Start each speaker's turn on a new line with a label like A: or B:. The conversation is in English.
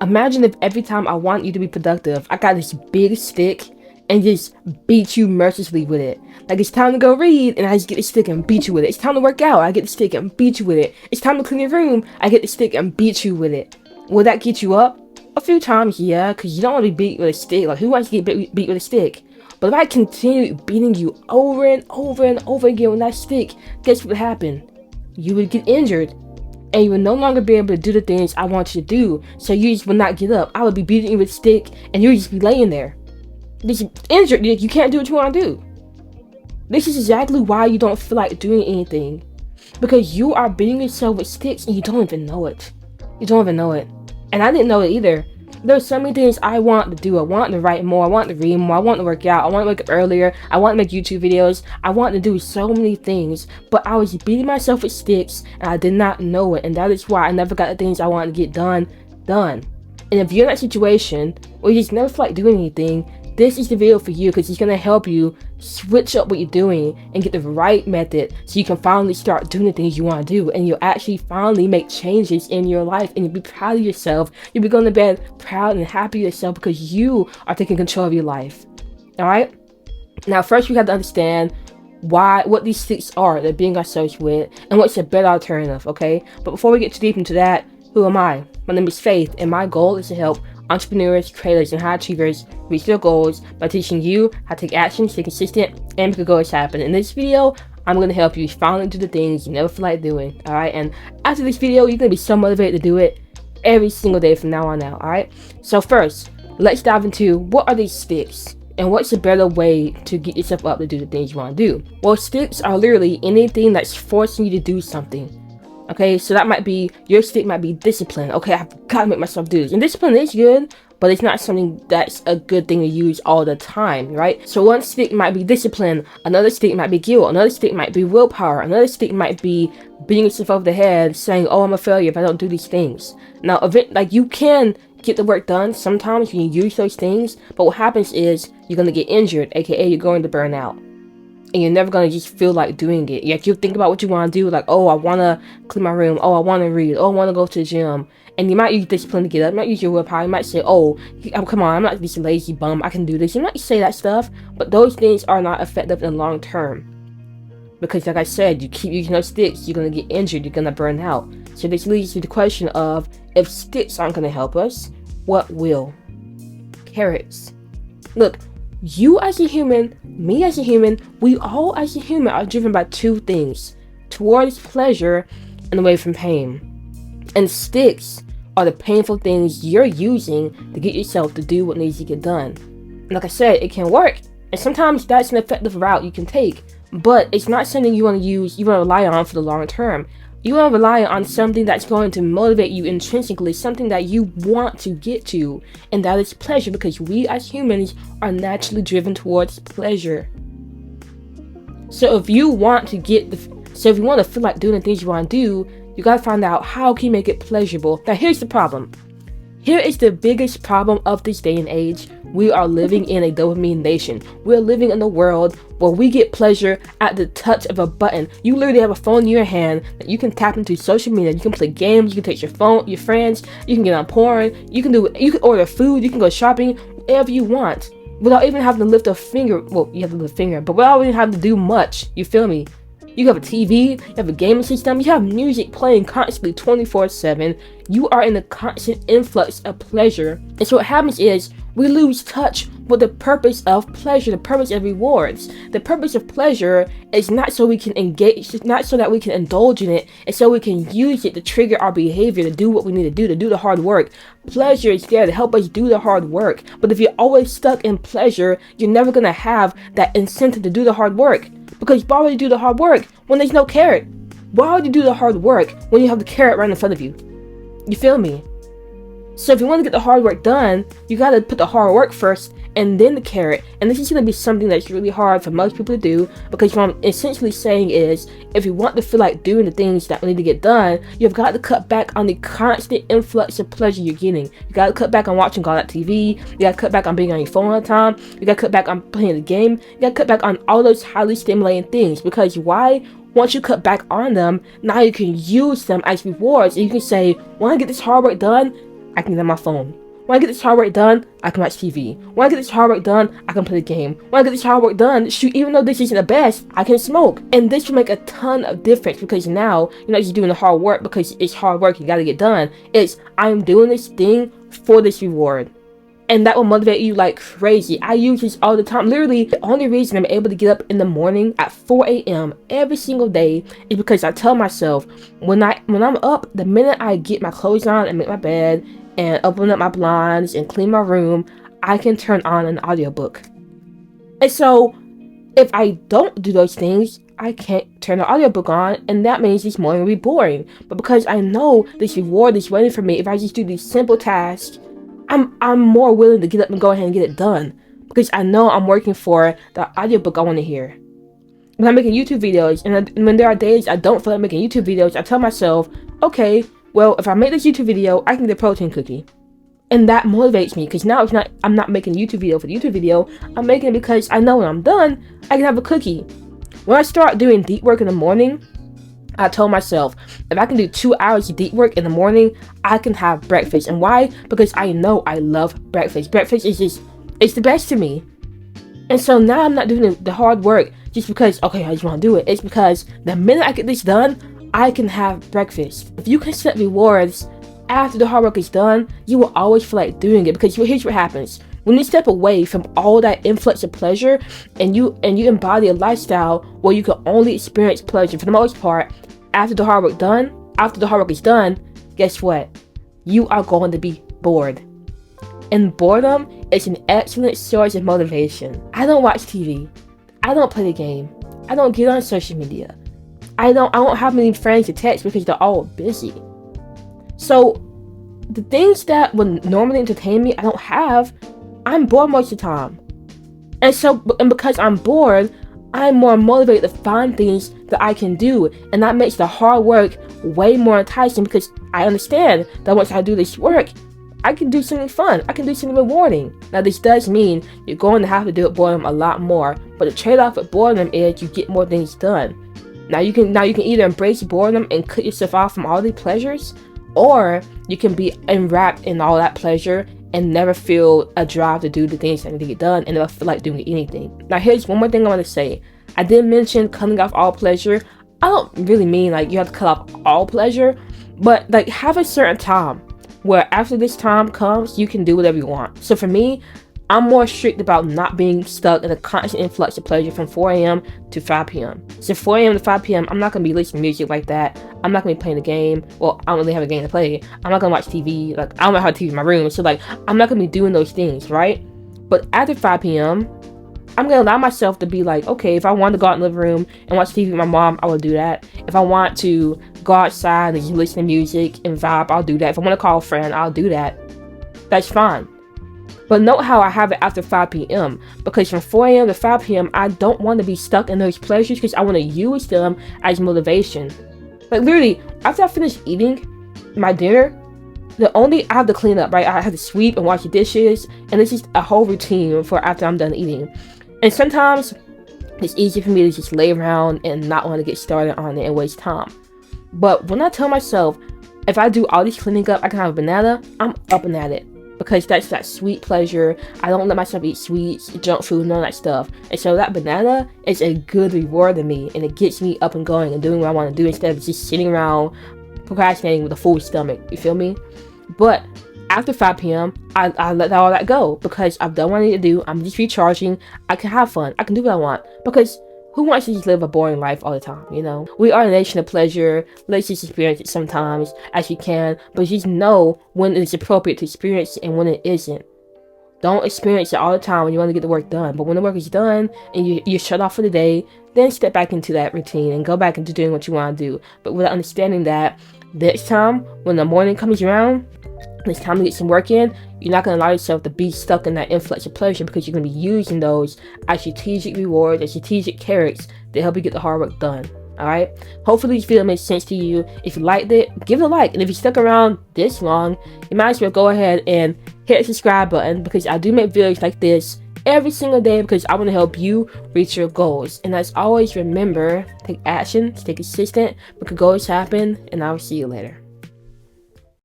A: Imagine if every time I want you to be productive, I got this big stick and just beat you mercilessly with it. Like, it's time to go read, and I just get the stick and beat you with it. It's time to work out, I get the stick and beat you with it. It's time to clean your room, I get the stick and beat you with it. Will that get you up? A few times, yeah, because you don't want to be beat with a stick. Like, who wants to get beat with a stick? But if I continue beating you over and over and over again with that stick, guess what would happen? You would get injured. And you would no longer be able to do the things I want you to do. So you just would not get up. I would be beating you with a stick, and you would just be laying there. This is injured. You can't do what you want to do. This is exactly why you don't feel like doing anything. Because you are beating yourself with sticks, and you don't even know it. You don't even know it. And I didn't know it either. There's so many things I want to do. I want to write more. I want to read more. I want to work out. I want to wake up earlier. I want to make YouTube videos. I want to do so many things. But I was beating myself with sticks, and I did not know it. And that is why I never got the things I wanted to get done. And if you're in that situation where you just never feel like doing anything, this is the video for you, because it's going to help you switch up what you're doing and get the right method so you can finally start doing the things you want to do, and you'll actually finally make changes in your life, and you'll be proud of yourself. You'll be going to bed proud and happy of yourself because you are taking control of your life. Alright? Now first we have to understand what these sticks are that being ourselves with, and what's a better alternative, okay? But before we get too deep into that, who am I? My name is Faith, and my goal is to help entrepreneurs, creators, and high achievers reach their goals by teaching you how to take action, stay consistent, and make your goals happen. In this video, I'm going to help you finally do the things you never feel like doing, alright? And after this video, you're going to be so motivated to do it every single day from now on out, alright? So first, let's dive into what are these sticks, and what's a better way to get yourself up to do the things you want to do. Well, sticks are literally anything that's forcing you to do something. Okay, so that might be, your stick might be discipline. Okay, I've got to make myself do this. And discipline is good, but it's not something that's a good thing to use all the time, right? So one stick might be discipline, another stick might be guilt, another stick might be willpower, another stick might be beating yourself over the head, saying, oh, I'm a failure if I don't do these things. Now, like, you can get the work done sometimes when you use those things, but what happens is you're going to get injured, aka you're going to burn out. And you're never going to just feel like doing it. Yet you think about what you want to do, like, oh, I want to clean my room, oh, I want to read, oh, I want to go to the gym. And you might use discipline to get up, you might use your willpower, you might say, oh, come on, I'm not this lazy bum, I can do this. You might say that stuff, but those things are not effective in the long term. Because like I said, you keep using those sticks, you're going to get injured, you're going to burn out. So this leads to the question of, if sticks aren't going to help us, what will? Carrots. Look, you as a human, me as a human, we all as a human are driven by two things: towards pleasure and away from pain. And sticks are the painful things you're using to get yourself to do what needs to get done. And like I said, it can work, and sometimes that's an effective route you can take, but it's not something you want to use, you want to rely on for the long term. You want to rely on something that's going to motivate you intrinsically, something that you want to get to, and that is pleasure, because we as humans are naturally driven towards pleasure. So if you want to if you want to feel like doing the things you want to do, you got to find out how can you make it pleasurable. Now here's the problem. Here is the biggest problem of this day and age. We are living in a dopamine nation. We're living in a world where we get pleasure at the touch of a button. You literally have a phone in your hand that you can tap into social media. You can play games, you can text your friends, you can get on porn, you can order food, you can go shopping, whatever you want, without even having to lift a finger. Well, you have to lift a finger, but without even having to do much. You feel me? You have a TV, you have a gaming system, you have music playing constantly 24/7. You are in a constant influx of pleasure. And so what happens is we lose touch with the purpose of pleasure, the purpose of rewards. The purpose of pleasure is not so we can engage, it's not so that we can indulge in it, it's so we can use it to trigger our behavior, to do what we need to do the hard work. Pleasure is there to help us do the hard work. But if you're always stuck in pleasure, you're never going to have that incentive to do the hard work. Because why would you do the hard work when there's no carrot? Why would you do the hard work when you have the carrot right in front of you? You feel me? So if you want to get the hard work done, you got to put the hard work first and then the carrot. And this is going to be something that's really hard for most people to do, because what I'm essentially saying is, if you want to feel like doing the things that need to get done, you've got to cut back on the constant influx of pleasure you're getting. You got to cut back on watching all that TV. You got to cut back on being on your phone all the time. You got to cut back on playing the game. You got to cut back on all those highly stimulating things. Because why? Once you cut back on them, now you can use them as rewards. And you can say, when I get this hard work done, I can get on my phone. When I get this hard work done, I can watch TV. When I get this hard work done, I can play the game. When I get this hard work done, shoot, even though this isn't the best, I can smoke. And this will make a ton of difference, because now you're not just doing the hard work because it's hard work, you gotta get done. It's, I'm doing this thing for this reward. And that will motivate you like crazy. I use this all the time. Literally, the only reason I'm able to get up in the morning at 4 a.m. every single day is because I tell myself, when I'm up, the minute I get my clothes on and make my bed and open up my blinds and clean my room, I can turn on an audiobook. And so, if I don't do those things, I can't turn the audiobook on, and that means this morning will be boring. But because I know this reward is waiting for me, if I just do these simple tasks, I'm more willing to get up and go ahead and get it done, because I know I'm working for the audiobook I want to hear. When I'm making YouTube videos, and when there are days I don't feel like making YouTube videos, I tell myself, okay, well, if I make this YouTube video, I can get a protein cookie. And that motivates me, because now I'm not making a YouTube video for the YouTube video. I'm making it because I know when I'm done, I can have a cookie. When I start doing deep work in the morning, I told myself, if I can do 2 hours of deep work in the morning, I can have breakfast. And why? Because I know I love breakfast. Breakfast is just, it's the best to me. And so now I'm not doing the hard work just because, okay, I just want to do it. It's because the minute I get this done, I can have breakfast. If you can set rewards after the hard work is done, you will always feel like doing it. Because here's what happens. When you step away from all that influx of pleasure and you embody a lifestyle where you can only experience pleasure for the most part, after the hard work is done, guess what? You are going to be bored. And boredom is an excellent source of motivation. I don't watch TV. I don't play the game. I don't get on social media. I don't have many friends to text because they're all busy. So the things that would normally entertain me, I don't have. I'm bored most of the time. And because I'm bored, I'm more motivated to find things that I can do, and that makes the hard work way more enticing, because I understand that once I do this work, I can do something fun, I can do something rewarding. Now this does mean you're going to have to do it boredom a lot more, but the trade-off with boredom is you get more things done. Now you can either embrace boredom and cut yourself off from all the pleasures, or you can be enwrapped in all that pleasure and never feel a drive to do the things that need to get done and never feel like doing anything. Now here's one more thing I want to say. I did mention cutting off all pleasure. I don't really mean like you have to cut off all pleasure, but like have a certain time where after this time comes, you can do whatever you want. So for me, I'm more strict about not being stuck in a constant influx of pleasure from 4 a.m. to 5 p.m. So 4 a.m. to 5 p.m., I'm not going to be listening to music like that. I'm not going to be playing the game. Well, I don't really have a game to play. I'm not going to watch TV. Like, I don't have TV in my room. So, like, I'm not going to be doing those things, right? But after 5 p.m., I'm going to allow myself to be like, okay, if I want to go out in the living room and watch TV with my mom, I will do that. If I want to go outside and just listen to music and vibe, I'll do that. If I want to call a friend, I'll do that. That's fine. But note how I have it after 5 p.m. Because from 4 a.m. to 5 p.m., I don't want to be stuck in those pleasures because I want to use them as motivation. Like literally, after I finish eating my dinner, I have to clean up, right? I have to sweep and wash the dishes, and it's just a whole routine for after I'm done eating. And sometimes it's easy for me to just lay around and not want to get started on it and waste time. But when I tell myself, if I do all this cleaning up, I can have a banana, I'm up and at it. Because that's that sweet pleasure. I don't let myself eat sweets, junk food, none of that stuff. And so that banana is a good reward to me, and it gets me up and going and doing what I want to do instead of just sitting around procrastinating with a full stomach. You feel me? But after 5 p.m., I let all that go because I've done what I need to do. I'm just recharging. I can have fun. I can do what I want. Because who wants to just live a boring life all the time, you know? We are a nation of pleasure. Let's just experience it sometimes as you can. But just know when it's appropriate to experience it and when it isn't. Don't experience it all the time when you want to get the work done. But when the work is done and you shut off for the day, then step back into that routine and go back into doing what you want to do. But with understanding that next time, when the morning comes around, it's time to get some work in, you're not going to allow yourself to be stuck in that influx of pleasure because you're going to be using those as strategic rewards, as strategic carrots to help you get the hard work done. Alright? Hopefully this video makes sense to you. If you liked it, give it a like. And if you stuck around this long, you might as well go ahead and hit the subscribe button because I do make videos like this every single day because I want to help you reach your goals. And as always, remember, take action, stay consistent because goals happen, and I will see you later.